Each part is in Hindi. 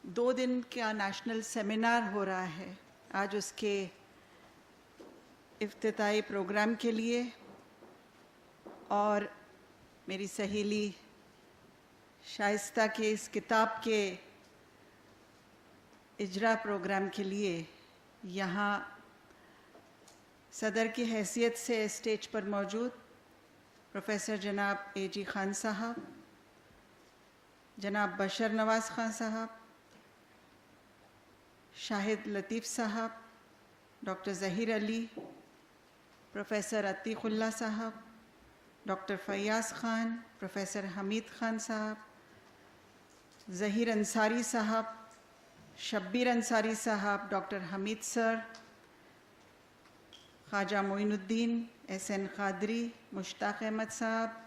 2 दिन का नेशनल सेमिनार हो रहा है। आज उसके इफ्तिताई प्रोग्राम के लिए और मेरी सहेली शाइस्ता के इस किताब के इजरा प्रोग्राम के लिए यहाँ सदर की हैसियत से स्टेज पर मौजूद प्रोफेसर जनाब एजी खान साहब, जनाब बशर नवाज़ खान साहब, शाहिद लतीफ़ साहब, डॉक्टर ज़हीर अली, प्रोफेसर अतीक़ुल्लाह साहब, डॉक्टर फ़याज़ खान, प्रोफेसर हमीद खान साहब, ज़हीर अंसारी साहब, शब्बीर अंसारी साहब, डॉक्टर हमीद सर, ख्वाजा मोइनुद्दीन, एहसन क़ादरी, मुश्ताक़ अहमद साहब,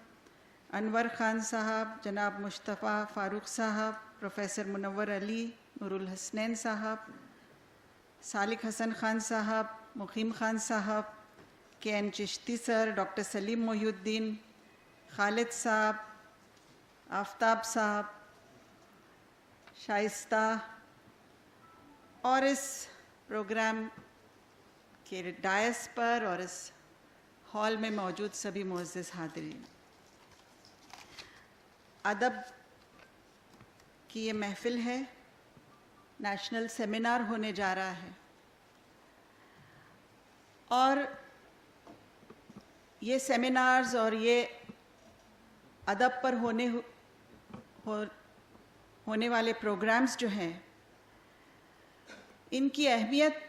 अनवर ख़ान साहब, जनाब मुस्तफ़ा फ़ारूक साहब, प्रोफेसर मुनव्वर अली, नूरुल हसनैन साहब, सालिक हसन ख़ान साहब, मुक़ीम ख़ान साहब, K N Chishti sir, doctor Salim Mohiuddin, Khalid साहब, आफ्ताब साहब, शाइस्ता और इस प्रोग्राम के डायस पर और इस हॉल में मौजूद सभी मुअज़्ज़िज़ हाज़िरीन। अदब की ये महफ़िल है, नेशनल सेमिनार होने जा रहा है और ये सेमिनार्स और ये अदब पर होने वाले प्रोग्राम्स जो हैं, इनकी अहमियत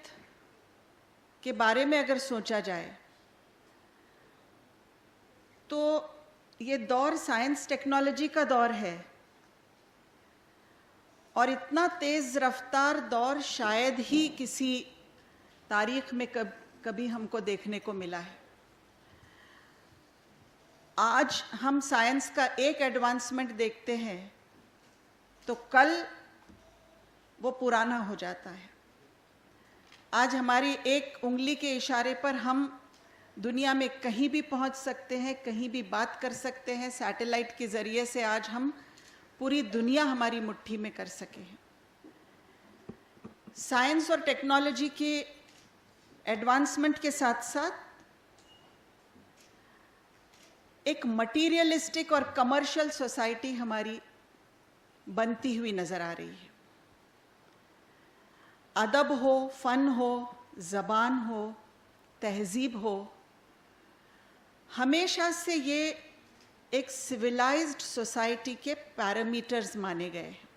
के बारे में अगर सोचा जाए तो ये दौर साइंस टेक्नोलॉजी का दौर है और इतना तेज़ रफ्तार दौर शायद ही किसी तारीख़ में कभी हमको देखने को मिला है। आज हम साइंस का एक एडवांसमेंट देखते हैं तो कल वो पुराना हो जाता है। आज हमारी एक उंगली के इशारे पर हम दुनिया में कहीं भी पहुंच सकते हैं, कहीं भी बात कर सकते हैं। सैटेलाइट के ज़रिए से आज हम पूरी दुनिया हमारी मुट्ठी में कर सके हैं। साइंस और टेक्नोलॉजी के एडवांसमेंट के साथ साथ एक मटीरियलिस्टिक और कमर्शियल सोसाइटी हमारी बनती हुई नज़र आ रही है। अदब हो, फ़न हो, ज़बान हो, तहज़ीब हो, हमेशा से ये एक सिविलाइज्ड सोसाइटी के पैरामीटर्स माने गए हैं,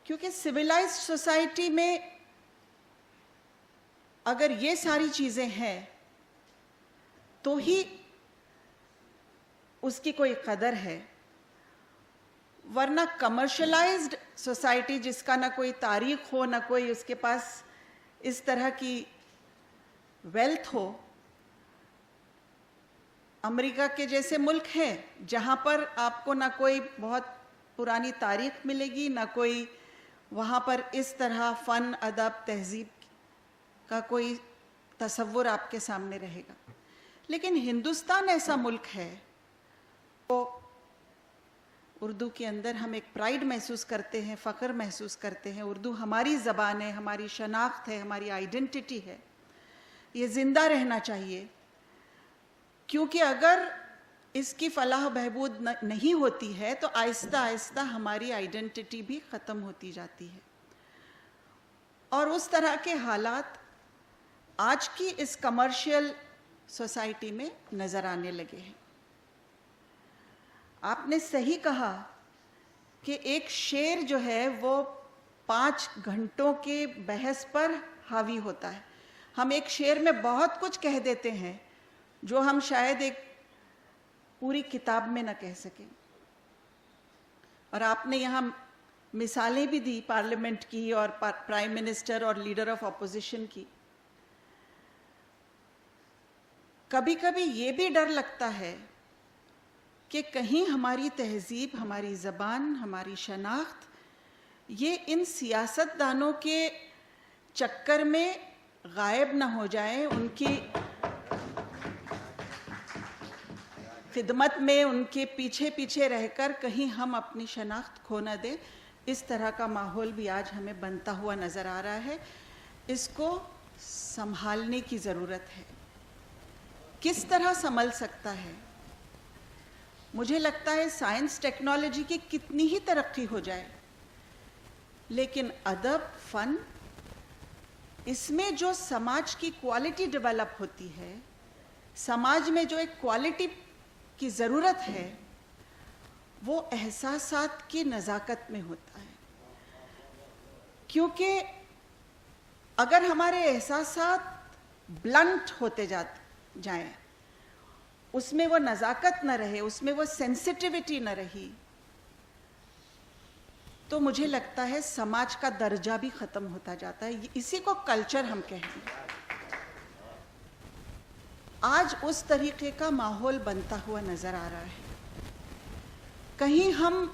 क्योंकि सिविलाइज्ड सोसाइटी में अगर ये सारी चीज़ें हैं तो ही उसकी कोई कदर है, वरना कमर्शलाइज्ड सोसाइटी जिसका ना कोई तारीख हो, ना कोई उसके पास इस तरह की वेल्थ हो। अमेरिका के जैसे मुल्क हैं जहाँ पर आपको ना कोई बहुत पुरानी तारीख मिलेगी, ना कोई वहाँ पर इस तरह फ़न, अदब, तहज़ीब का कोई तसव्वुर आपके सामने रहेगा। लेकिन हिंदुस्तान ऐसा मुल्क है, तो उर्दू के अंदर हम एक प्राइड महसूस करते हैं, फ़ख्र महसूस करते हैं। उर्दू हमारी ज़बान है, हमारी शनाख्त है, हमारी आइडेंटिटी है। ये ज़िंदा रहना चाहिए, क्योंकि अगर इसकी फलाह बहबूद नहीं होती है तो आहिस्ता आहिस्ता हमारी आइडेंटिटी भी ख़त्म होती जाती है। और उस तरह के हालात आज की इस कमर्शियल सोसाइटी में नज़र आने लगे हैं। आपने सही कहा कि एक शेर जो है वो 5 घंटों के बहस पर हावी होता है। हम एक शेर में बहुत कुछ कह देते हैं जो हम शायद एक पूरी किताब में ना कह सकें। और आपने यहाँ मिसालें भी दी पार्लियामेंट की और प्राइम मिनिस्टर और लीडर ऑफ अपोजिशन की। कभी कभी ये भी डर लगता है कि कहीं हमारी तहज़ीब, हमारी ज़बान, हमारी शनाख्त ये इन सियासतदानों के चक्कर में गायब ना हो जाए, उनकी खिदमत में उनके पीछे पीछे रहकर कहीं हम अपनी शनाख्त खो न दें। इस तरह का माहौल भी आज हमें बनता हुआ नज़र आ रहा है। इसको संभालने की ज़रूरत है। किस तरह संभल सकता है? मुझे लगता है साइंस टेक्नोलॉजी की कितनी ही तरक्की हो जाए, लेकिन अदब, फ़न, इसमें जो समाज की क्वालिटी डेवलप होती है, समाज में जो एक क्वालिटी की ज़रूरत है, वो एहसासात की नज़ाकत में होता है। क्योंकि अगर हमारे एहसासात ब्लंट होते जाएं, उसमें वो नज़ाकत न रहे, उसमें वो सेंसिटिविटी न रही, तो मुझे लगता है समाज का दर्जा भी ख़त्म होता जाता है। इसी को कल्चर हम कहेंगे। आज उस तरीके का माहौल बनता हुआ नज़र आ रहा है। कहीं हम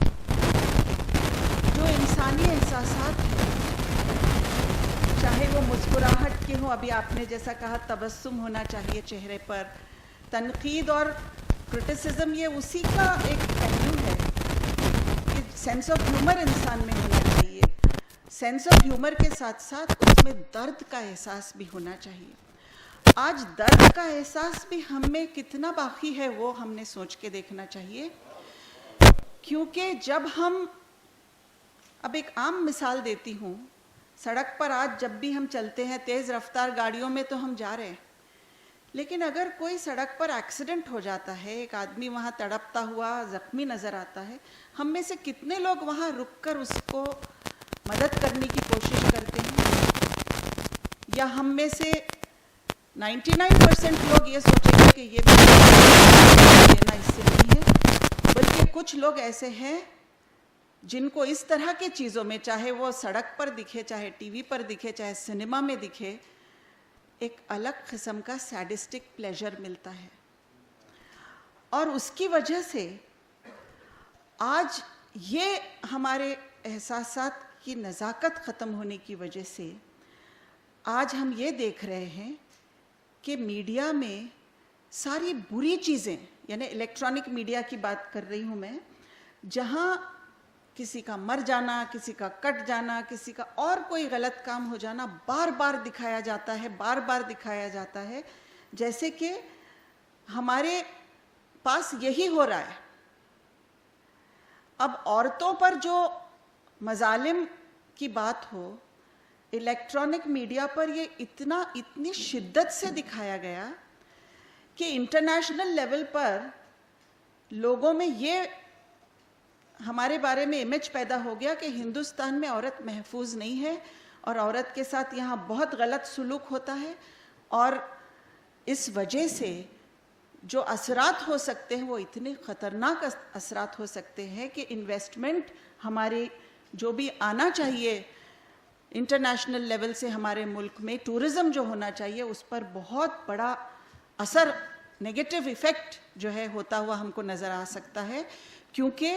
जो इंसानी एहसासात हैं, चाहे वो मुस्कुराहट के हों, अभी आपने जैसा कहा तबस्सुम होना चाहिए चेहरे पर, तनकीद और क्रिटिसिज्म ये उसी का एक पहलू है कि सेंस ऑफ ह्यूमर इंसान में होना चाहिए। सेंस ऑफ ह्यूमर के साथ साथ उसमें दर्द का एहसास भी होना चाहिए। आज दर्द का एहसास भी हम में कितना बाकी है, वो हमने सोच के देखना चाहिए। क्योंकि जब हम, अब एक आम मिसाल देती हूँ, सड़क पर आज जब भी हम चलते हैं तेज़ रफ्तार गाड़ियों में तो हम जा रहे हैं, लेकिन अगर कोई सड़क पर एक्सीडेंट हो जाता है, एक आदमी वहाँ तड़पता हुआ ज़ख्मी नज़र आता है, हम में से कितने लोग वहाँ रुककर उसको मदद करने की कोशिश करते हैं? या हम में से 99% लोग ये सोचेंगे कि ये भी लेना इससे नहीं है, बल्कि कुछ लोग ऐसे हैं जिनको इस तरह के चीज़ों में, चाहे वो सड़क पर दिखे, चाहे टीवी पर दिखे, चाहे सिनेमा में दिखे, एक अलग किस्म का सैडिस्टिक प्लेजर मिलता है। और उसकी वजह से आज ये हमारे एहसासात की नज़ाकत ख़त्म होने की वजह से आज हम ये देख रहे हैं कि मीडिया में सारी बुरी चीज़ें, यानी इलेक्ट्रॉनिक मीडिया की बात कर रही हूँ मैं, जहाँ किसी का मर जाना, किसी का कट जाना, किसी का और कोई गलत काम हो जाना बार बार दिखाया जाता है, बार बार दिखाया जाता है, जैसे कि हमारे पास यही हो रहा है। अब औरतों पर जो मजालिम की बात हो, इलेक्ट्रॉनिक मीडिया पर ये इतनी शिद्दत से दिखाया गया कि इंटरनेशनल लेवल पर लोगों में ये हमारे बारे में इमेज पैदा हो गया कि हिंदुस्तान में औरत महफूज नहीं है और औरत के साथ यहाँ बहुत गलत सुलूक होता है, और इस वजह से जो असरात हो सकते हैं वो इतने ख़तरनाक असरात हो सकते हैं कि इन्वेस्टमेंट हमारे जो भी आना चाहिए इंटरनेशनल लेवल से हमारे मुल्क में, टूरिज़्म जो होना चाहिए, उस पर बहुत बड़ा असर, नेगेटिव इफ़ेक्ट जो है होता हुआ हमको नज़र आ सकता है। क्योंकि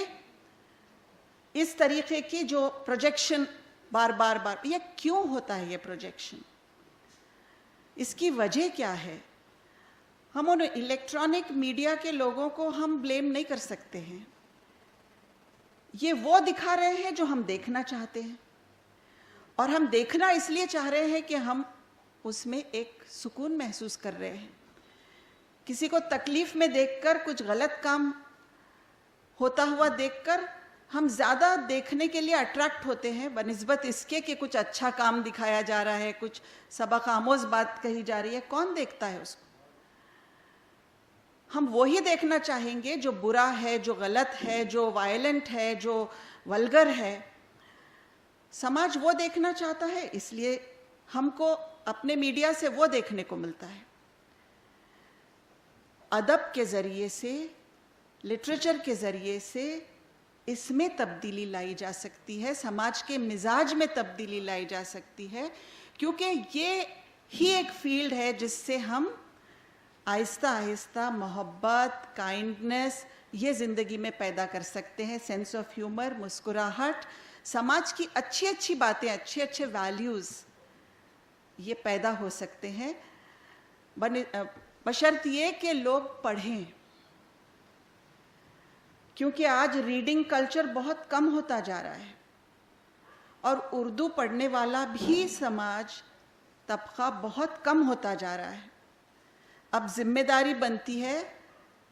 इस तरीके की जो प्रोजेक्शन बार बार ये क्यों होता है? ये प्रोजेक्शन, इसकी वजह क्या है? हम उन इलेक्ट्रॉनिक मीडिया के लोगों को हम ब्लेम नहीं कर सकते हैं। ये वो दिखा रहे हैं जो हम देखना चाहते हैं, और हम देखना इसलिए चाह रहे हैं कि हम उसमें एक सुकून महसूस कर रहे हैं। किसी को तकलीफ में देखकर, कुछ गलत काम होता हुआ देखकर हम ज़्यादा देखने के लिए अट्रैक्ट होते हैं बनिस्बत इसके कि कुछ अच्छा काम दिखाया जा रहा है, कुछ सबक आमोज़ बात कही जा रही है। कौन देखता है उसको? हम वही देखना चाहेंगे जो बुरा है, जो गलत है, जो वायलेंट है, जो वल्गर है। समाज वो देखना चाहता है, इसलिए हमको अपने मीडिया से वो देखने को मिलता है। अदब के ज़रिए से, लिटरेचर के ज़रिए से इसमें तब्दीली लाई जा सकती है, समाज के मिजाज में तब्दीली लाई जा सकती है, क्योंकि ये ही एक फील्ड है जिससे हम आहिस्ता आहिस्ता मोहब्बत, काइंडनेस ये ज़िंदगी में पैदा कर सकते हैं। सेंस ऑफ ह्यूमर, मुस्कुराहट, समाज की अच्छी अच्छी बातें, अच्छे अच्छे वैल्यूज़ ये पैदा हो सकते हैं, बशर्त ये कि लोग पढ़ें। क्योंकि आज रीडिंग कल्चर बहुत कम होता जा रहा है। और उर्दू पढ़ने वाला भी समाज तबका बहुत कम होता जा रहा है। अब जिम्मेदारी बनती है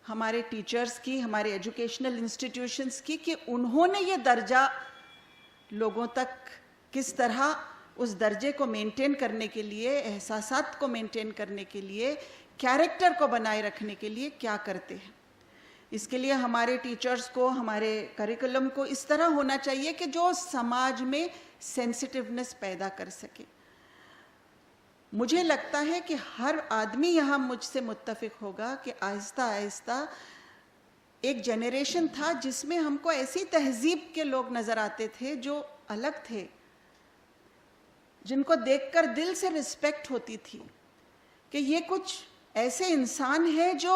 हमारे टीचर्स की, हमारे एजुकेशनल इंस्टीट्यूशंस की, कि उन्होंने ये दर्जा लोगों तक किस तरह उस दर्जे को मेंटेन करने के लिए, एहसासात को मेंटेन करने के लिए, कैरेक्टर को बनाए रखने के लिए क्या करते हैं। इसके लिए हमारे टीचर्स को, हमारे करिकुलम को इस तरह होना चाहिए कि जो समाज में सेंसिटिवनेस पैदा कर सके। मुझे लगता है कि हर आदमी यहाँ मुझसे मुत्तफिक होगा कि आहिस्ता आहिस्ता एक जेनरेशन था जिसमें हमको ऐसी तहजीब के लोग नज़र आते थे जो अलग थे, जिनको देखकर दिल से रिस्पेक्ट होती थी कि ये कुछ ऐसे इंसान हैं जो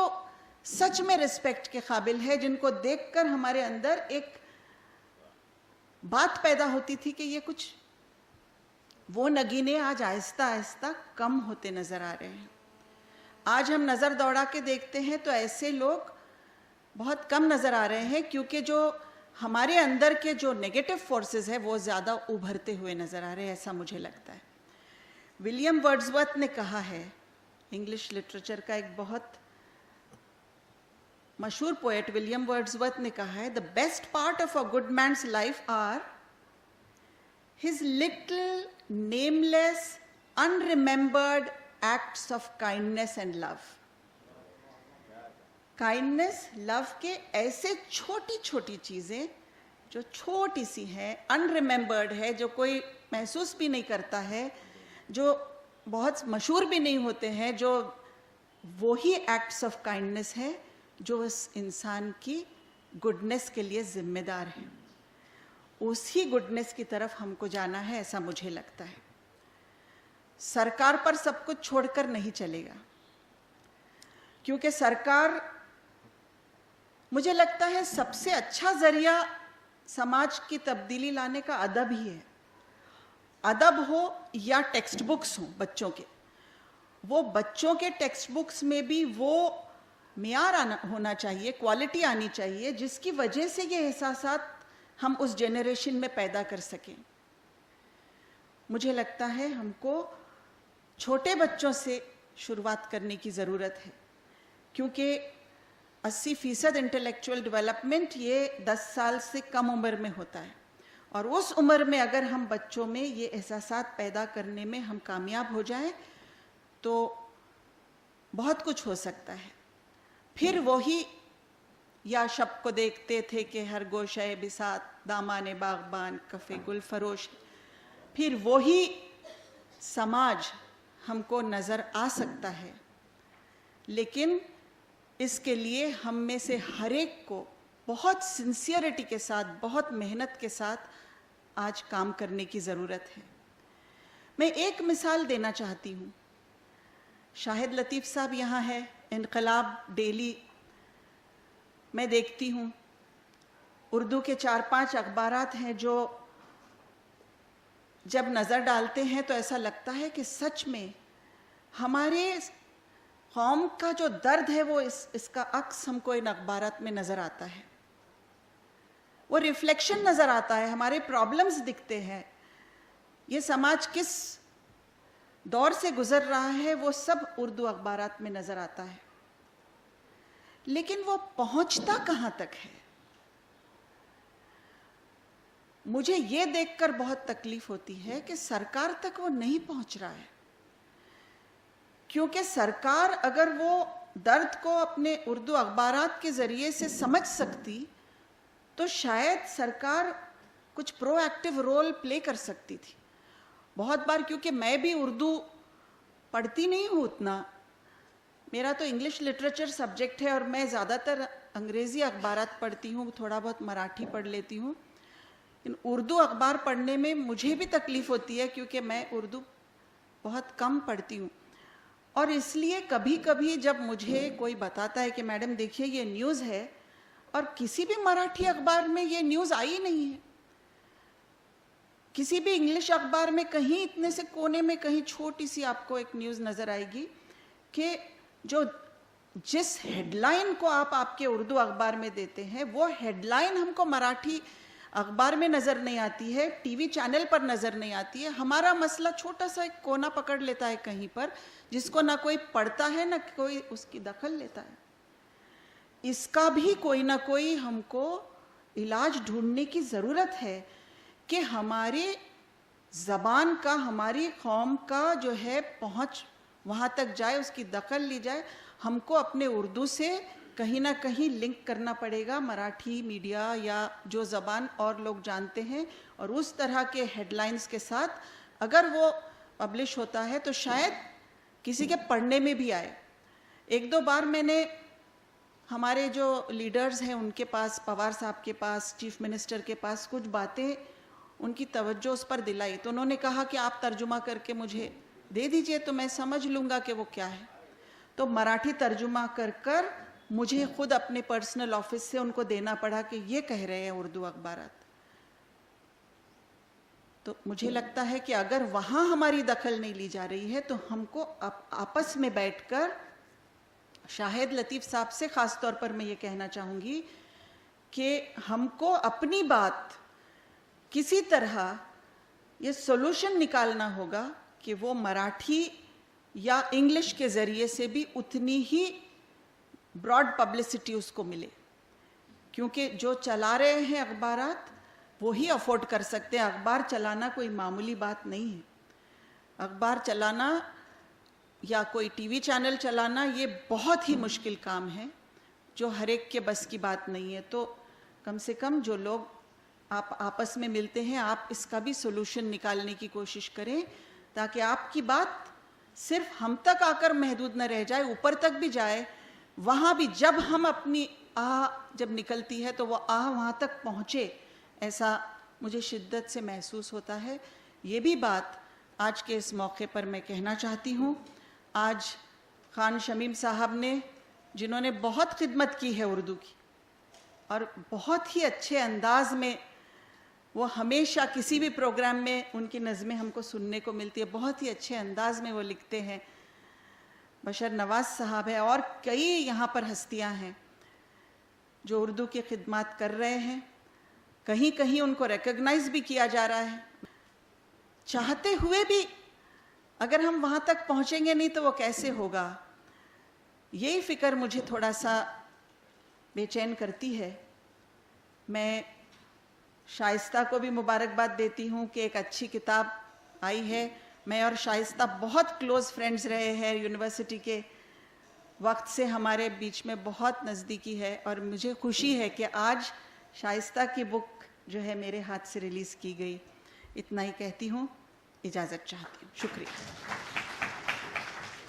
सच में रिस्पेक्ट के काबिल है, जिनको देखकर हमारे अंदर एक बात पैदा होती थी कि ये कुछ, वो नगीने आज आहिस्ता आहिस्ता कम होते नजर आ रहे हैं। आज हम नज़र दौड़ा के देखते हैं तो ऐसे लोग बहुत कम नज़र आ रहे हैं, क्योंकि जो हमारे अंदर के जो नेगेटिव फोर्सेस है वो ज़्यादा उभरते हुए नज़र आ रहे हैं, ऐसा मुझे लगता है। विलियम वर्ड्सवर्थ ने कहा है, इंग्लिश लिटरेचर का एक बहुत मशहूर पोएट विलियम वर्ड्सवर्थ ने कहा है, the best part of a good man's life are his little nameless unremembered acts of kindness and love. Kindness, love के ऐसे छोटी छोटी चीज़ें जो छोटी सी हैं, अनरिमेंबर्ड है, जो कोई महसूस भी नहीं करता है, जो बहुत मशहूर भी नहीं होते हैं, जो वही एक्ट्स ऑफ काइंडनेस है जो उस इंसान की गुडनेस के लिए जिम्मेदार है। उसी गुडनेस की तरफ हमको जाना है, ऐसा मुझे लगता है। सरकार पर सब कुछ छोड़कर नहीं चलेगा, क्योंकि सरकार, मुझे लगता है सबसे अच्छा जरिया समाज की तब्दीली लाने का अदब ही है। अदब हो या टेक्स्ट बुक्स हो बच्चों के, वो बच्चों के टेक्स्ट बुक्स में भी वो मियार होना चाहिए, क्वालिटी आनी चाहिए, जिसकी वजह से ये एहसासात हम उस जेनरेशन में पैदा कर सकें। मुझे लगता है हमको छोटे बच्चों से शुरुआत करने की ज़रूरत है, क्योंकि 80% इंटेलेक्चुअल डेवलपमेंट ये 10 साल से कम उम्र में होता है, और उस उम्र में अगर हम बच्चों में ये एहसासात पैदा करने में हम कामयाब हो जाएं तो बहुत कुछ हो सकता है। फिर वही या शब को देखते थे कि हर गोशे बिसात दामाने बागबान कफ़े गुल फरोश, फिर वही समाज हमको नज़र आ सकता है। लेकिन इसके लिए हम में से हर एक को बहुत सिंसियरिटी के साथ, बहुत मेहनत के साथ आज काम करने की ज़रूरत है। मैं एक मिसाल देना चाहती हूँ। शाहिद लतीफ़ साहब यहाँ है, इनकलाब डेली मैं देखती हूँ, उर्दू के 4-5 अखबारात हैं जो जब नज़र डालते हैं तो ऐसा लगता है कि सच में हमारे कौम का जो दर्द है वो इसका अक्स हमको इन अखबारात में नज़र आता है, वो रिफ्लेक्शन नज़र आता है, हमारे प्रॉब्लम्स दिखते हैं, ये समाज किस दौर से गुज़र रहा है वो सब उर्दू अखबारात में नज़र आता है। लेकिन वो पहुंचता कहाँ तक है? मुझे ये देखकर बहुत तकलीफ होती है कि सरकार तक वो नहीं पहुंच रहा है, क्योंकि सरकार अगर वो दर्द को अपने उर्दू अखबारात के ज़रिए से समझ सकती तो शायद सरकार कुछ प्रोएक्टिव रोल प्ले कर सकती थी। बहुत बार, क्योंकि मैं भी उर्दू पढ़ती नहीं हूँ उतना, मेरा तो इंग्लिश लिटरेचर सब्जेक्ट है और मैं ज़्यादातर अंग्रेज़ी अखबारात पढ़ती हूँ, थोड़ा बहुत मराठी पढ़ लेती हूँ, लेकिन उर्दू अखबार पढ़ने में मुझे भी तकलीफ़ होती है क्योंकि मैं उर्दू बहुत कम पढ़ती हूँ। और इसलिए कभी कभी जब मुझे कोई बताता है कि मैडम देखिए ये न्यूज़ है, और किसी भी मराठी अखबार में ये न्यूज़ आई नहीं है, किसी भी इंग्लिश अखबार में कहीं इतने से कोने में कहीं छोटी सी आपको एक न्यूज़ नज़र आएगी कि जो जिस हेडलाइन को आप आपके उर्दू अखबार में देते हैं वो हेडलाइन हमको मराठी अखबार में नज़र नहीं आती है, टीवी चैनल पर नज़र नहीं आती है। हमारा मसला छोटा सा एक कोना पकड़ लेता है कहीं पर, जिसको ना कोई पढ़ता है ना कोई उसकी दखल लेता है। इसका भी कोई ना कोई हमको इलाज ढूंढने की ज़रूरत है कि हमारी ज़बान का, हमारी कौम का जो है पहुँच वहाँ तक जाए, उसकी दखल ली जाए। हमको अपने उर्दू से कहीं ना कहीं लिंक करना पड़ेगा मराठी मीडिया या जो ज़बान और लोग जानते हैं, और उस तरह के हेडलाइंस के साथ अगर वो पब्लिश होता है तो शायद किसी के पढ़ने में भी आए। एक दो बार मैंने हमारे जो लीडर्स हैं उनके पास, पवार साहब के पास, चीफ मिनिस्टर के पास कुछ बातें उनकी तवज्जो उस पर दिलाई, तो उन्होंने कहा कि आप तर्जुमा करके मुझे दे दीजिए तो मैं समझ लूँगा कि वो क्या है। तो मराठी तर्जुमा कर कर मुझे खुद अपने पर्सनल ऑफिस से उनको देना पड़ा कि ये कह रहे हैं उर्दू अखबारात। तो मुझे लगता है कि अगर वहाँ हमारी दखल नहीं ली जा रही है तो हमको आपस में बैठकर, शाहिद लतीफ़ साहब से ख़ास तौर पर मैं ये कहना चाहूँगी कि हमको अपनी बात किसी तरह ये सॉल्यूशन निकालना होगा कि वो मराठी या इंग्लिश के ज़रिए से भी उतनी ही ब्रॉड पब्लिसिटी उसको मिले, क्योंकि जो चला रहे हैं अखबारात वो ही अफोर्ड कर सकते हैं। अखबार चलाना कोई मामूली बात नहीं है। अखबार चलाना या कोई टीवी चैनल चलाना ये बहुत ही मुश्किल काम है, जो हर एक के बस की बात नहीं है। तो कम से कम जो लोग आप आपस में मिलते हैं, आप इसका भी सोल्यूशन निकालने की कोशिश करें, ताकि आपकी बात सिर्फ हम तक आकर महदूद न रह जाए, ऊपर तक भी जाए। वहाँ भी जब हम अपनी आह जब निकलती है तो वो आह वहाँ तक पहुँचे, ऐसा मुझे शिद्दत से महसूस होता है। ये भी बात आज के इस मौके पर मैं कहना चाहती हूँ। आज खान शमीम साहब ने, जिन्होंने बहुत खिदमत की है उर्दू की, और बहुत ही अच्छे अंदाज में वो हमेशा किसी भी प्रोग्राम में उनकी नज़में हमको सुनने को मिलती है, बहुत ही अच्छे अंदाज में वो लिखते हैं। बशर नवाज साहब है और कई यहाँ पर हस्तियाँ हैं जो उर्दू की खिदमत कर रहे हैं। कहीं कहीं उनको रिकॉग्नाइज भी किया जा रहा है। चाहते हुए भी अगर हम वहाँ तक पहुँचेंगे नहीं तो वो कैसे होगा, यही फ़िक्र मुझे थोड़ा सा बेचैन करती है। मैं शाइस्ता को भी मुबारकबाद देती हूँ कि एक अच्छी किताब आई है। मैं और शाइस्ता बहुत क्लोज़ फ्रेंड्स रहे हैं, यूनिवर्सिटी के वक्त से हमारे बीच में बहुत नज़दीकी है, और मुझे खुशी है कि आज शाइस्ता की बुक जो है मेरे हाथ से रिलीज़ की गई। इतना ही कहती हूँ, इजाज़त चाहती हूँ। शुक्रिया।